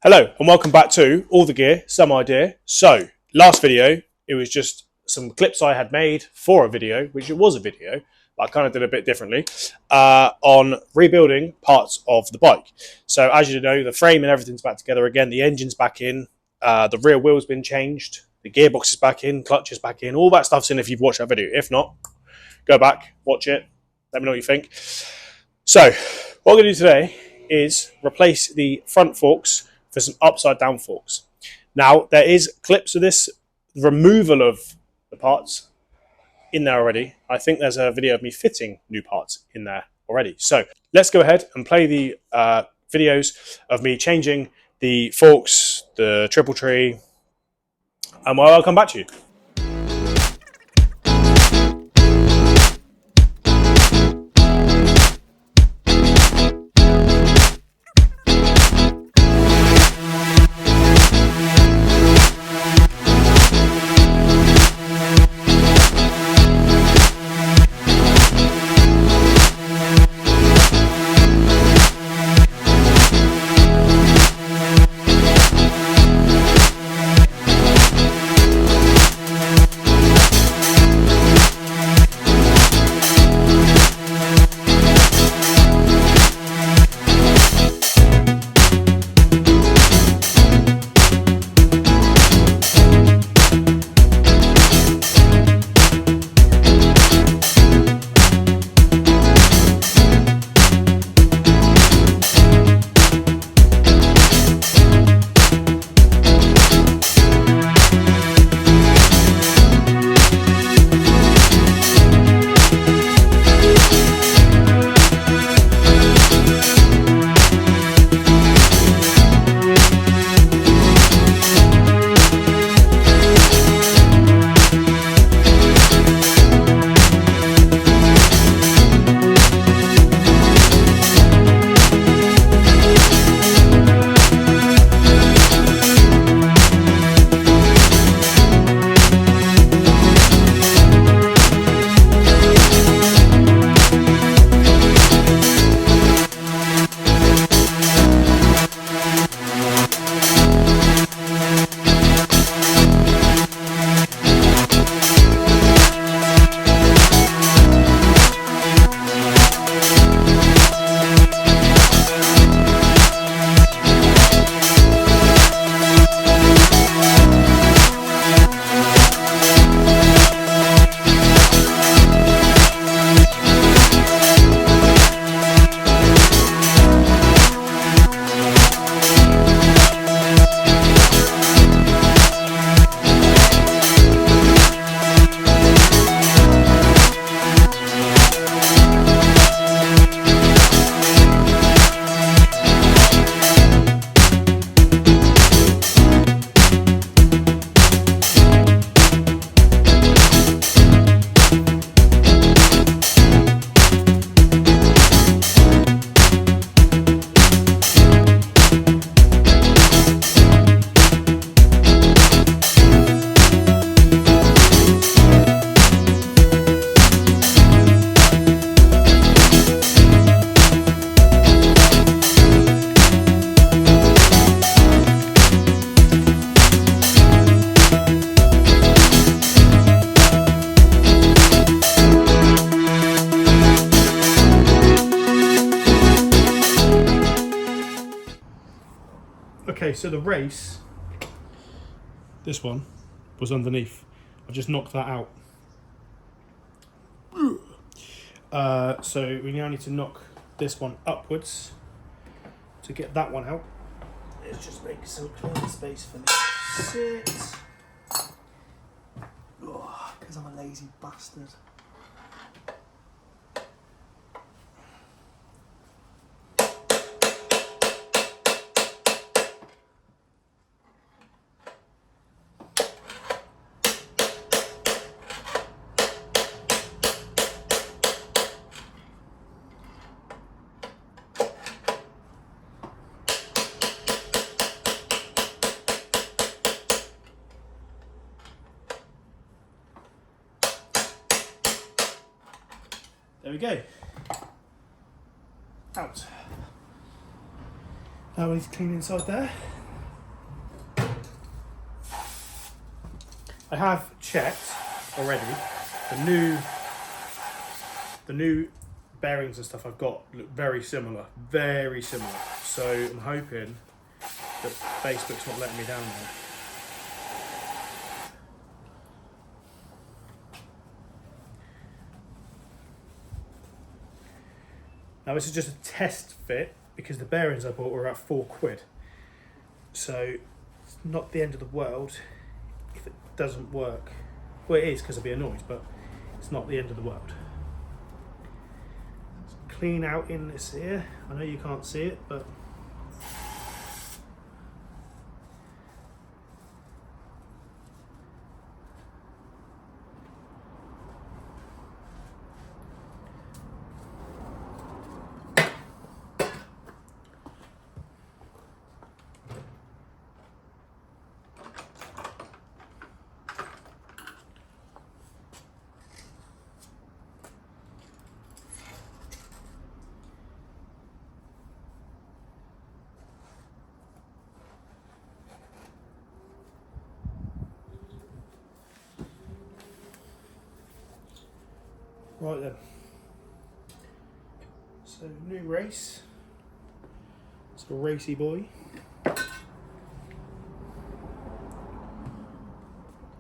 Hello and welcome back to All the Gear, Some Idea. So, last video, it was just some clips I had made for a video, which it was a video, but I kind of did a bit differently, on rebuilding parts of the bike. So, as you know, the frame and everything's back together again, the engine's back in, the rear wheel's been changed, the gearbox is back in, clutch is back in, all that stuff's in if you've watched that video. If not, go back, watch it, let me know what you think. So, what I'm going to do today is replace the front forks for some upside down forks. Now, there is clips of this removal of the parts in there already. I think there's a video of me fitting new parts in there already. So let's go ahead and play the videos of me changing the forks, the triple tree, and I'll come back to you. Okay, so the race, this one, was underneath. I've just knocked that out. So we now need to knock this one upwards to get that one out. Let's just make some clean space for me to sit. Because I'm a lazy bastard. There we go. Out. Now we need to clean inside there. I have checked already. The new bearings and stuff I've got look very similar, very similar. So I'm hoping that Facebook's not letting me down there. Now this is just a test fit because the bearings I bought were at £4. So it's not the end of the world if it doesn't work. Well, it is because there'll be a noise, but it's not the end of the world. Clean out in this here. I know you can't see it, but right then. So new race. It's a racy boy.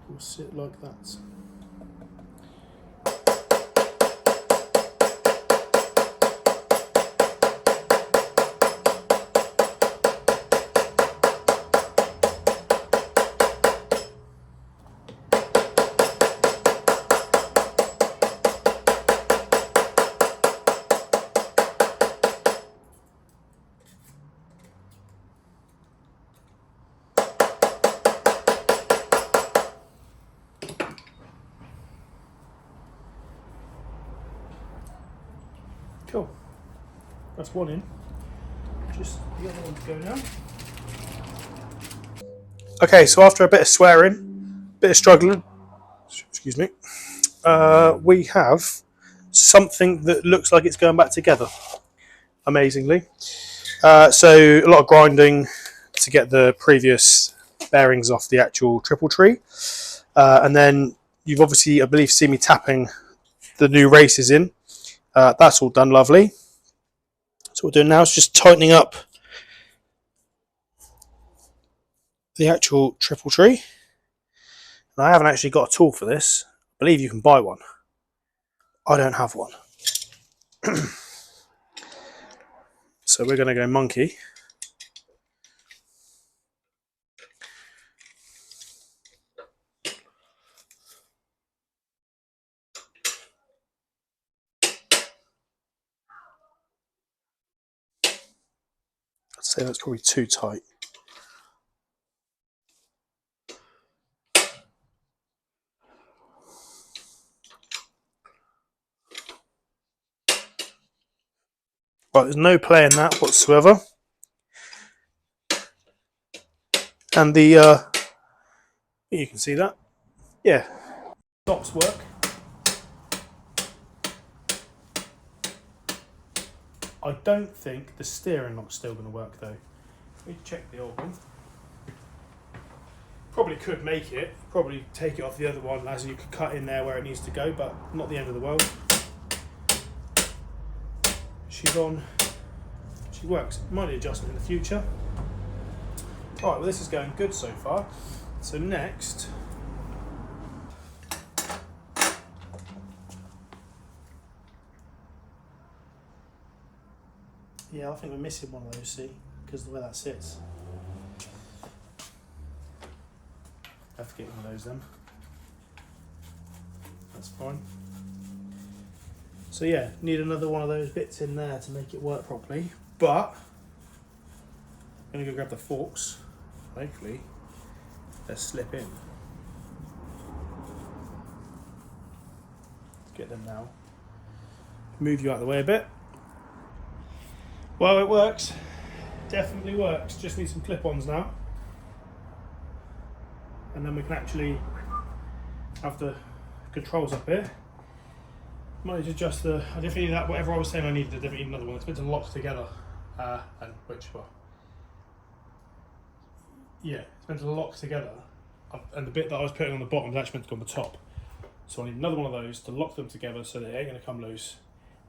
Will sit like that. Cool. That's one in. Just the other one to go now. Okay, so after a bit of swearing, bit of struggling, excuse me, we have something that looks like it's going back together, amazingly. So a lot of grinding to get the previous bearings off the actual triple tree. And then you've obviously, I believe, seen me tapping the new races in. That's all done lovely. So what we're doing now is just tightening up the actual triple tree. And I haven't actually got a tool for this. I believe you can buy one. I don't have one. So we're going to go monkey. I'd say that's probably too tight. Right, there's no play in that whatsoever. And the, you can see that. Yeah. Stops work. I don't think the steering lock's still going to work though. Let me check the old one. Probably could make it, probably take it off the other one as you could cut in there where it needs to go, but not the end of the world. She's on, she works. Might need adjustment in the future. Alright, well this is going good so far. So next, yeah, I think we're missing one of those, see, because of the way that sits. Have to get one of those then. That's fine. So yeah, need another one of those bits in there to make it work properly. But I'm gonna go grab the forks. Hopefully, they'll slip in. Get them now. Move you out of the way a bit. Well, it works. Definitely works. Just need some clip-ons now. And then we can actually have the controls up here. Might need to adjust the, I definitely need that, whatever I was saying I needed, I definitely need another one. It's meant to lock together. And which one? Yeah, it's meant to lock together. and the bit that I was putting on the bottom is actually meant to go on the top. So I need another one of those to lock them together so they ain't going to come loose.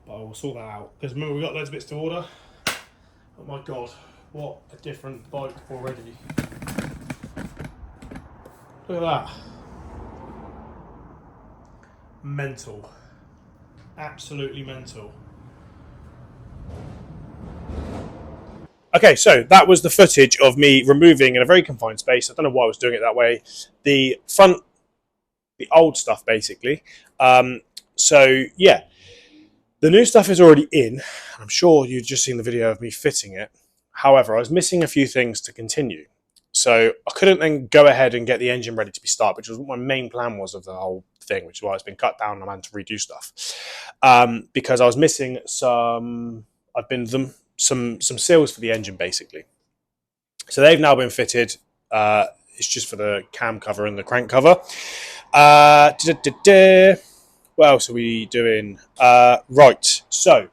But I will sort that out. Because remember, we got loads of bits to order. Oh my god, what a different bike already. Look at that. Mental. Absolutely mental. Okay, so that was the footage of me removing, in a very confined space, I don't know why I was doing it that way, the front, the old stuff basically. So yeah, the new stuff is already in. I'm sure you've just seen the video of me fitting it. However, I was missing a few things to continue. So I couldn't then go ahead and get the engine ready to be started, which was what my main plan was of the whole thing, which is why it's been cut down and I'm having to redo stuff. Because I was missing some seals for the engine basically. So they've now been fitted. It's just for the cam cover and the crank cover. What else are we doing? Right, so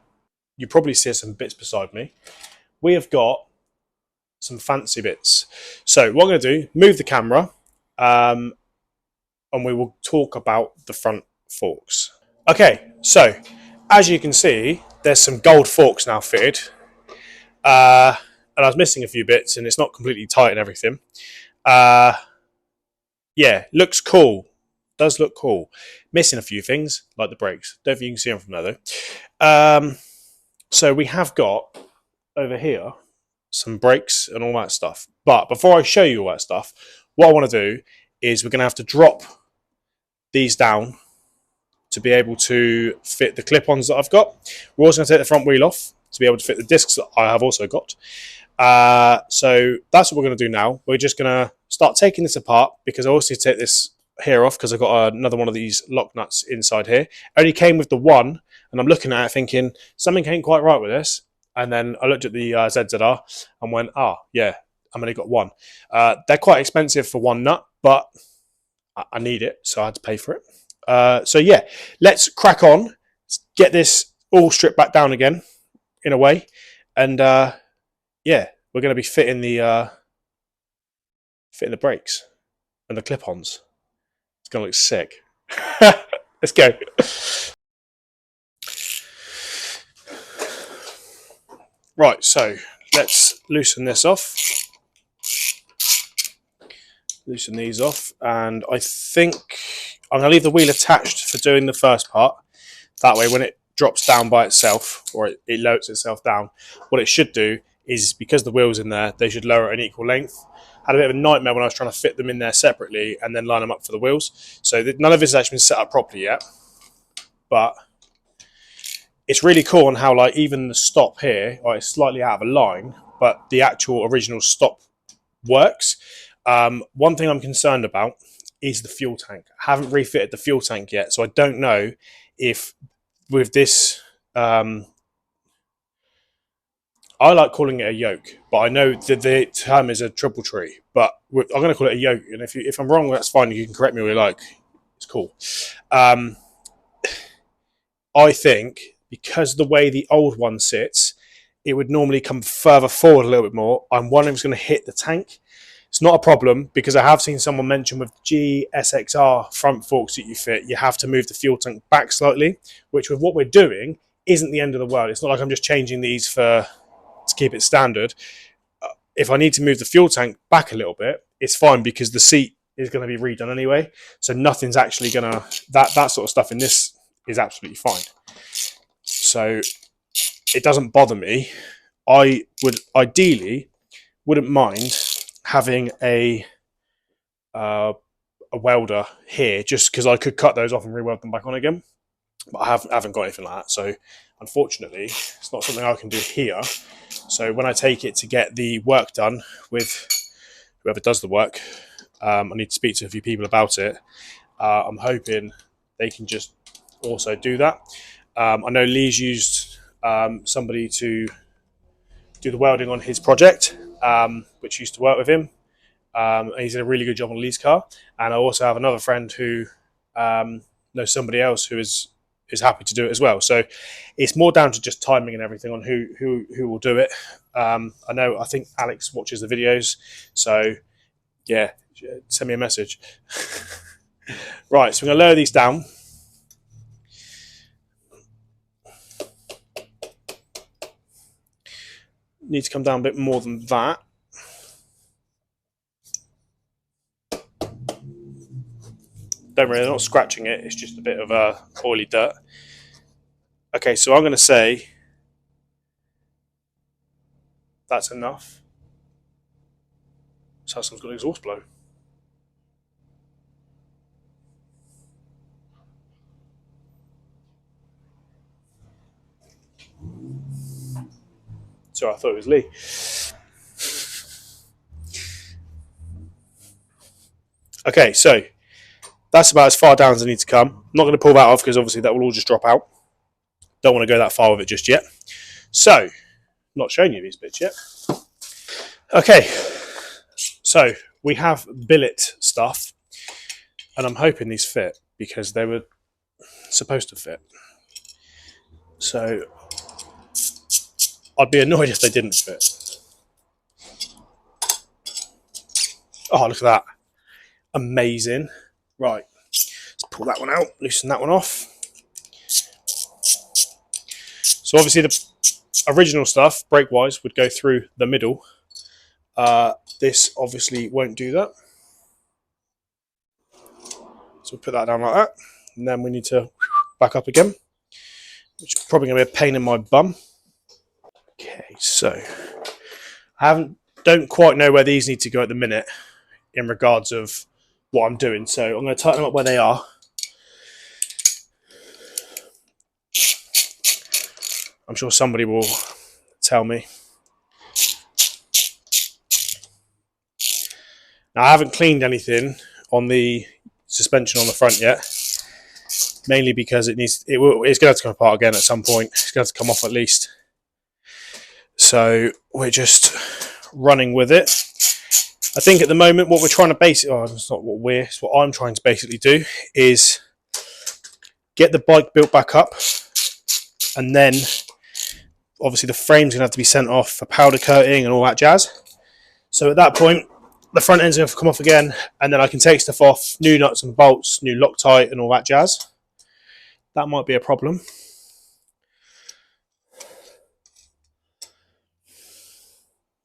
you probably see some bits beside me. We have got some fancy bits. So what I'm going to do, move the camera, and we will talk about the front forks. Okay, so as you can see, there's some gold forks now fitted. And I was missing a few bits and it's not completely tight and everything. Yeah, looks cool. Does look cool. Missing a few things, like the brakes. Don't think you can see them from there though. So we have got, over here, some brakes and all that stuff. But before I show you all that stuff, what I want to do is we're going to have to drop these down to be able to fit the clip-ons that I've got. We're also going to take the front wheel off to be able to fit the discs that I have also got. So that's what we're going to do now. We're just going to start taking this apart because I also need to take this here off because I've got another one of these lock nuts inside here. It only came with the one, and I'm looking at it thinking something ain't quite right with this. And then I looked at the ZZR and went, yeah, I've only got one. They're quite expensive for one nut, but I need it, so I had to pay for it. So yeah, let's crack on. Let's get this all stripped back down again, in a way. And yeah, we're going to be fitting the brakes and the clip-ons. It's going to look sick. Let's go. Right, so let's loosen this off. Loosen these off, and I think I'm going to leave the wheel attached for doing the first part. That way, when it drops down by itself, or it lowers itself down, what it should do is, because the wheel's in there, they should lower at an equal length. Had a bit of a nightmare when I was trying to fit them in there separately and then line them up for the wheels. So none of this has actually been set up properly yet, but it's really cool on how, like, even the stop here, it's slightly out of a line, but the actual original stop works. One thing I'm concerned about is the fuel tank. I haven't refitted the fuel tank yet, so I don't know if with this, I like calling it a yoke, but I know that the term is a triple tree, but I'm going to call it a yoke, and if I'm wrong, that's fine. You can correct me all you like. It's cool. I think because the way the old one sits, it would normally come further forward a little bit more. I'm wondering if it's going to hit the tank. It's not a problem because I have seen someone mention with GSXR front forks that you fit, you have to move the fuel tank back slightly, which with what we're doing isn't the end of the world. It's not like I'm just changing these to keep it standard. If I need to move the fuel tank back a little bit, it's fine because the seat is going to be redone anyway. So nothing's actually going to, that sort of stuff in this is absolutely fine. So it doesn't bother me. I would ideally wouldn't mind having a welder here just because I could cut those off and re-weld them back on again. But I haven't got anything like that. So unfortunately, it's not something I can do here. So when I take it to get the work done with whoever does the work, I need to speak to a few people about it. I'm hoping they can just also do that. I know Lee's used somebody to do the welding on his project, which used to work with him. He's did a really good job on Lee's car. And I also have another friend who knows somebody else who is happy to do it as well. So it's more down to just timing and everything on who will do it. I think Alex watches the videos. So yeah, send me a message. Right, so we're going to lower these down. Need to come down a bit more than that. Don't really, not scratching it, it's just a bit of oily dirt. Okay, so I'm going to say that's enough. So someone's got an exhaust blow. So I thought it was Lee. Okay, so that's about as far down as I need to come. I'm not going to pull that off because obviously that will all just drop out. Don't want to go that far with it just yet. So, not showing you these bits yet. Okay, so we have billet stuff, and I'm hoping these fit because they were supposed to fit. So, I'd be annoyed if they didn't fit. Oh, look at that. Amazing. Right, let's pull that one out, loosen that one off. So obviously the original stuff, brake-wise, would go through the middle. This obviously won't do that. So we'll put that down like that. And then we need to back up again, which is probably going to be a pain in my bum. Okay, so I don't quite know where these need to go at the minute in regards of what I'm doing. So I'm going to tighten them up where they are. I'm sure somebody will tell me. Now, I haven't cleaned anything on the suspension on the front yet, mainly because it's going to have to come apart again at some point. It's going to have to come off at least. So we're just running with it. I think at the moment what we're trying to it's what I'm trying to basically do is get the bike built back up, and then obviously the frame's going to have to be sent off for powder coating and all that jazz. So at that point, the front end's going to have to come off again, and then I can take stuff off, new nuts and bolts, new Loctite and all that jazz. That might be a problem.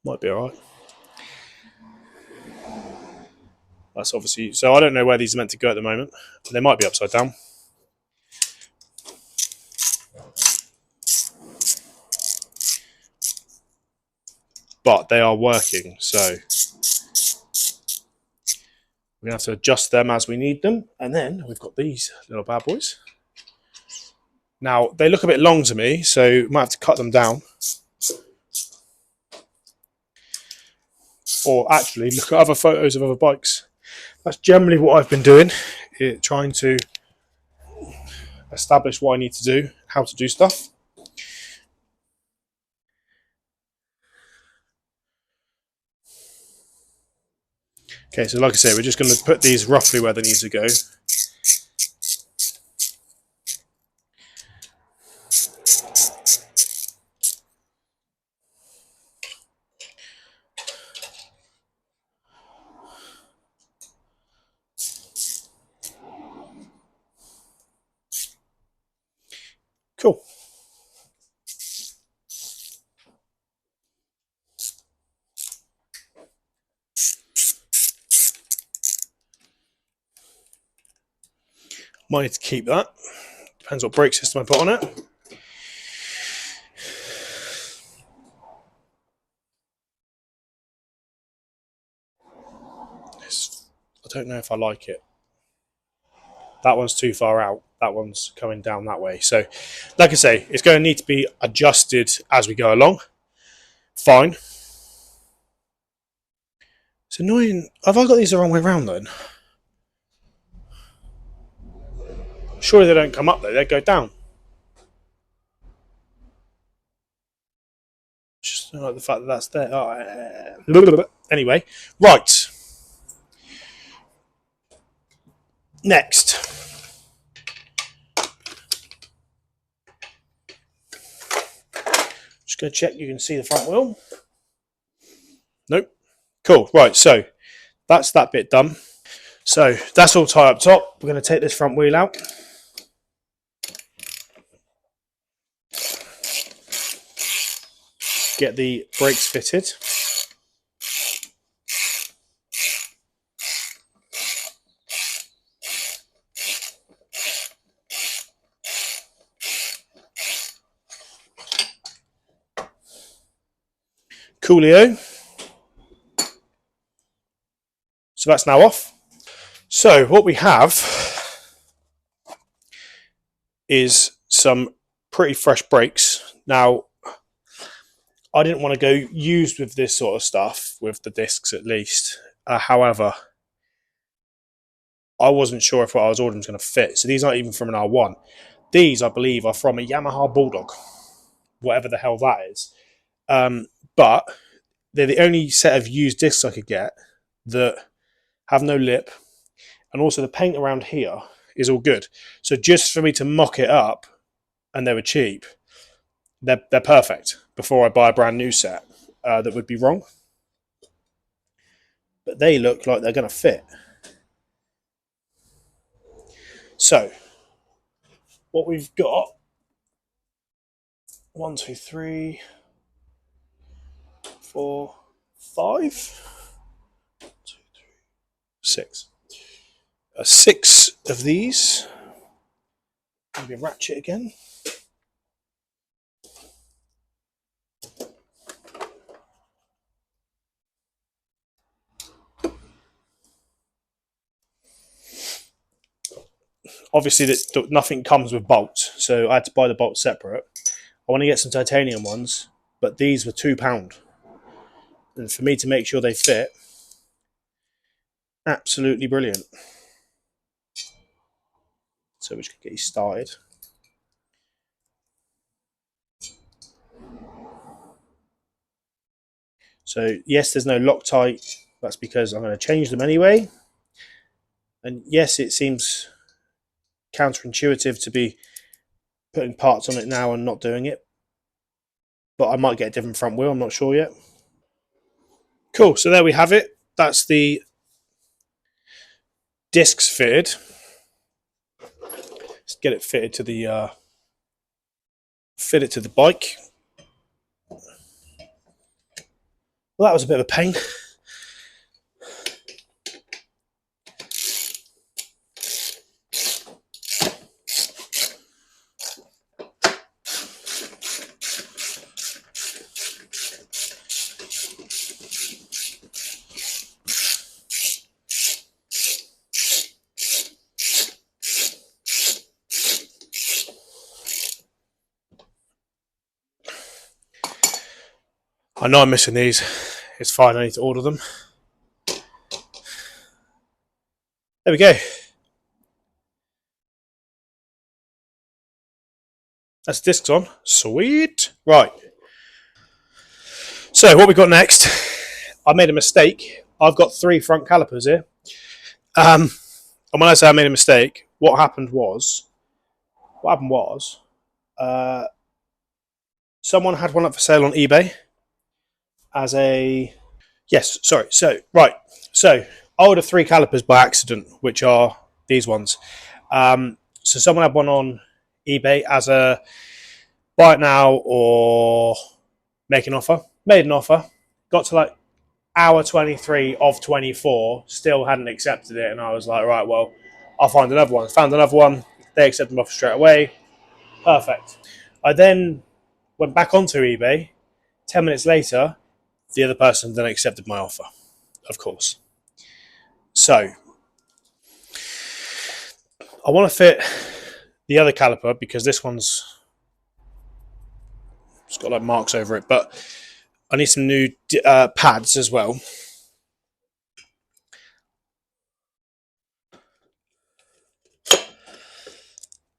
Might be alright. That's obviously, so I don't know where these are meant to go at the moment. They might be upside down. But they are working, so we're going to have to adjust them as we need them. And then we've got these little bad boys. Now, they look a bit long to me, so we might have to cut them down. Or actually, look at other photos of other bikes. That's generally what I've been doing, trying to establish what I need to do, how to do stuff. Okay, so like I say, we're just going to put these roughly where they need to go. Cool. Might need to keep that. Depends what brake system I put on it. I don't know if I like it. That one's too far out. That one's coming down that way. So, like I say, it's going to need to be adjusted as we go along. Fine. It's annoying. Have I got these the wrong way around then? Surely they don't come up though, they go down. Just don't like the fact that that's there. Oh, anyway, right. Next. Just going to check you can see the front wheel. Nope. Cool. Right, so that's that bit done. So that's all tied up top. We're going to take this front wheel out. Get the brakes fitted. Coolio. So that's now off. So what we have is some pretty fresh brakes. Now, I didn't want to go used with this sort of stuff, with the discs at least. However, I wasn't sure if what I was ordering was going to fit. So these aren't even from an R1. These, I believe, are from a Yamaha Bulldog, whatever the hell that is. But they're the only set of used discs I could get that have no lip. And also the paint around here is all good. So just for me to mock it up, and they were cheap, they're perfect before I buy a brand new set that would be wrong. But they look like they're going to fit. So what we've got, 1, 2, 3, 4, 5, 1, 2, 3, 6. 6 of these. Maybe a ratchet again. Obviously, nothing comes with bolts, so I had to buy the bolts separate. I want to get some titanium ones, but these were £2. And for me to make sure they fit, absolutely brilliant. So we just get you started. So yes, there's no Loctite. That's because I'm going to change them anyway. And yes, it seems counterintuitive to be putting parts on it now and not doing it. But I might get a different front wheel, I'm not sure yet. Cool, so there we have it. That's the discs fitted. Let's get it fitted to the bike. Well, that was a bit of a pain. I know I'm missing these. It's fine, I need to order them. There we go. That's the discs on. Sweet. Right. So what we got next, I made a mistake. I've got 3 front calipers here. And when I say I made a mistake, what happened was, someone had one up for sale on eBay as a, yes, sorry. So, right. So I ordered 3 calipers by accident, which are these ones. So someone had one on eBay as a buy it now or make an offer. Made an offer. Got to like hour 23 of 24, still hadn't accepted it. And I was like, right, well, I'll find another one. Found another one. They accepted my offer straight away. Perfect. I then went back onto eBay. 10 minutes later, the other person then accepted my offer, of course. So I want to fit the other caliper because this one's it's got like marks over it, but I need some new pads as well.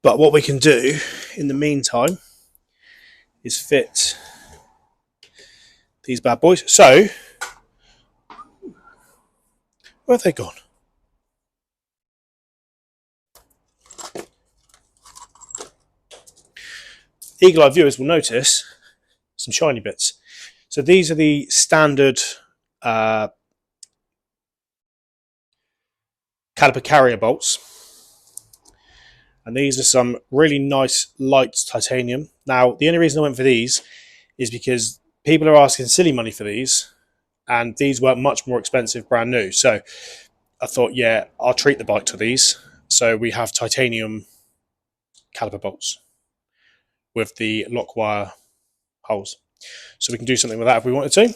But what we can do in the meantime is fit these bad boys. So, where have they gone? Eagle-eye viewers will notice some shiny bits. So these are the standard caliper carrier bolts. And these are some really nice light titanium. Now, the only reason I went for these is because people are asking silly money for these, and these were much more expensive brand new. So I thought, yeah, I'll treat the bike to these. So we have titanium caliper bolts with the lock wire holes. So we can do something with that if we wanted to.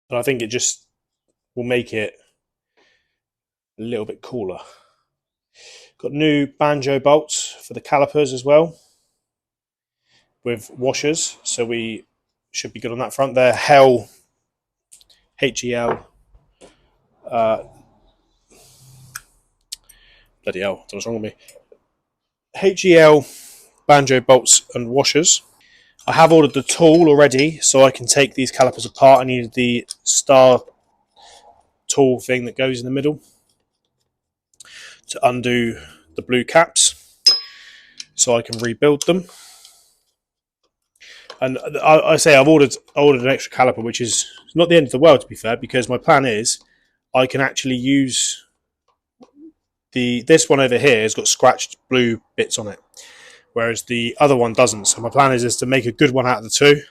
But I think it just will make it a little bit cooler. Got new banjo bolts for the calipers as well, with washers, so we should be good on that front. They're Hell, H-E-L, bloody hell, what's wrong with me? H-E-L banjo bolts and washers. I have ordered the tool already, so I can take these calipers apart. I needed the star tool thing that goes in the middle to undo the blue caps, so I can rebuild them. And I say I've ordered an extra caliper, which is not the end of the world, to be fair, because my plan is I can actually use this one over here has got scratched blue bits on it, whereas the other one doesn't. So my plan is to make a good one out of the two.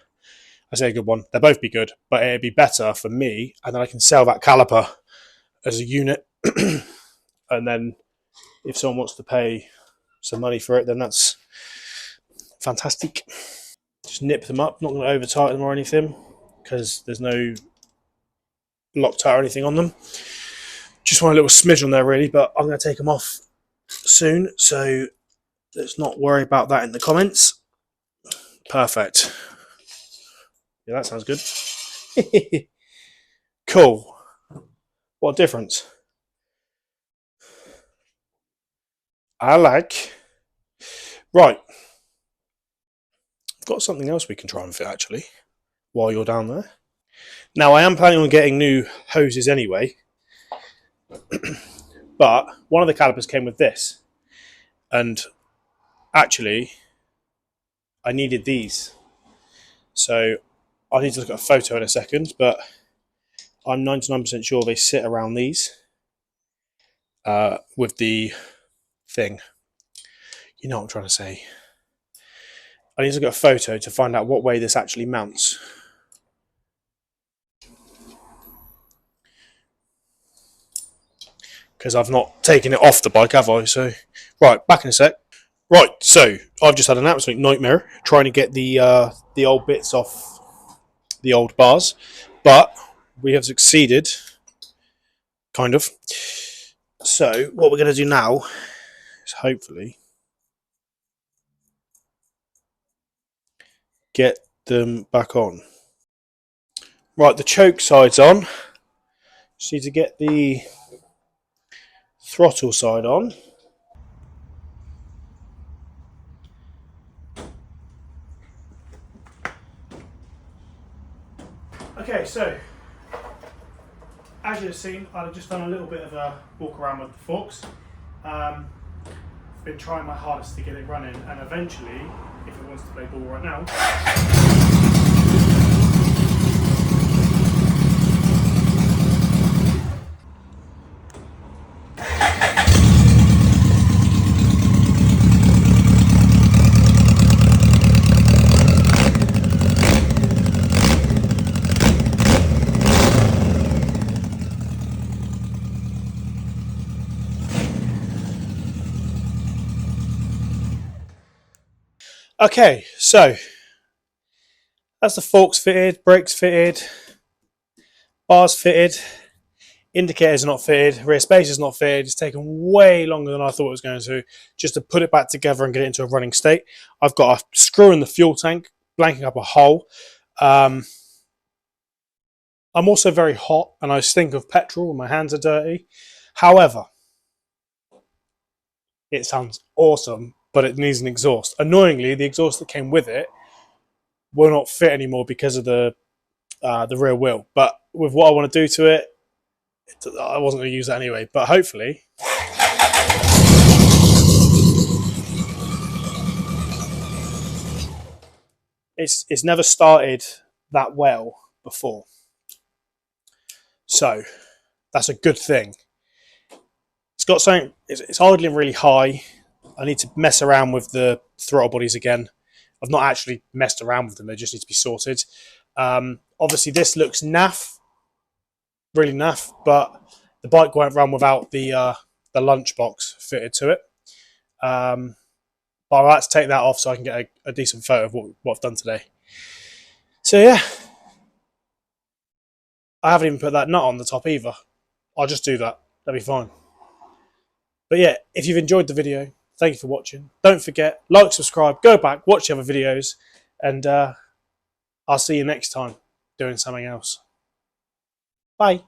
I say a good one. They'll both be good, but it'd be better for me, and then I can sell that caliper as a unit. And then if someone wants to pay some money for it, then that's fantastic. Just nip them up, not going to over tighten them or anything, because there's no Loctite or anything on them. Just want a little smidge on there really, but I'm going to take them off soon, so let's not worry about that in the comments. Perfect. Yeah, that sounds good. Cool. What a difference. I like. Right. I've got something else we can try and fit actually while you're down there. Now I am planning on getting new hoses anyway, but one of the calipers came with this, and actually I needed these, so I need to look at a photo in a second, but I'm 99% sure they sit around these with the thing. You know what I'm trying to say. I need to look at a photo to find out what way this actually mounts. Because I've not taken it off the bike, have I? So, right, back in a sec. Right, so I've just had an absolute nightmare trying to get the old bits off the old bars, but we have succeeded, kind of. So what we're going to do now is hopefully get them back on. Right, the choke side's on. Just need to get the throttle side on. Okay, so as you've seen, I've just done a little bit of a walk around with the forks. I've been trying my hardest to get it running, and eventually, if it wants to play ball right now, okay, so that's the forks fitted, brakes fitted, bars fitted, indicators are not fitted, rear space is not fitted. It's taken way longer than I thought it was going to, just to put it back together and get it into a running state. I've got a screw in the fuel tank, blanking up a hole. I'm also very hot and I stink of petrol and my hands are dirty. However, it sounds awesome, but it needs an exhaust. Annoyingly, the exhaust that came with it will not fit anymore because of the rear wheel. But with what I want to do to it, I wasn't going to use that anyway. But hopefully, it's never started that well before. So that's a good thing. It's got something, it's idling really high. I need to mess around with the throttle bodies again. I've not actually messed around with them, they just need to be sorted. Obviously this looks naff, really naff, but the bike won't run without the lunchbox fitted to it. But I like to take that off so I can get a decent photo of what I've done today. So yeah, I haven't even put that nut on the top either. I'll just do that, that'll be fine. But yeah, if you've enjoyed the video, thank you for watching. Don't forget, like, subscribe, go back, watch the other videos, and I'll see you next time doing something else. Bye.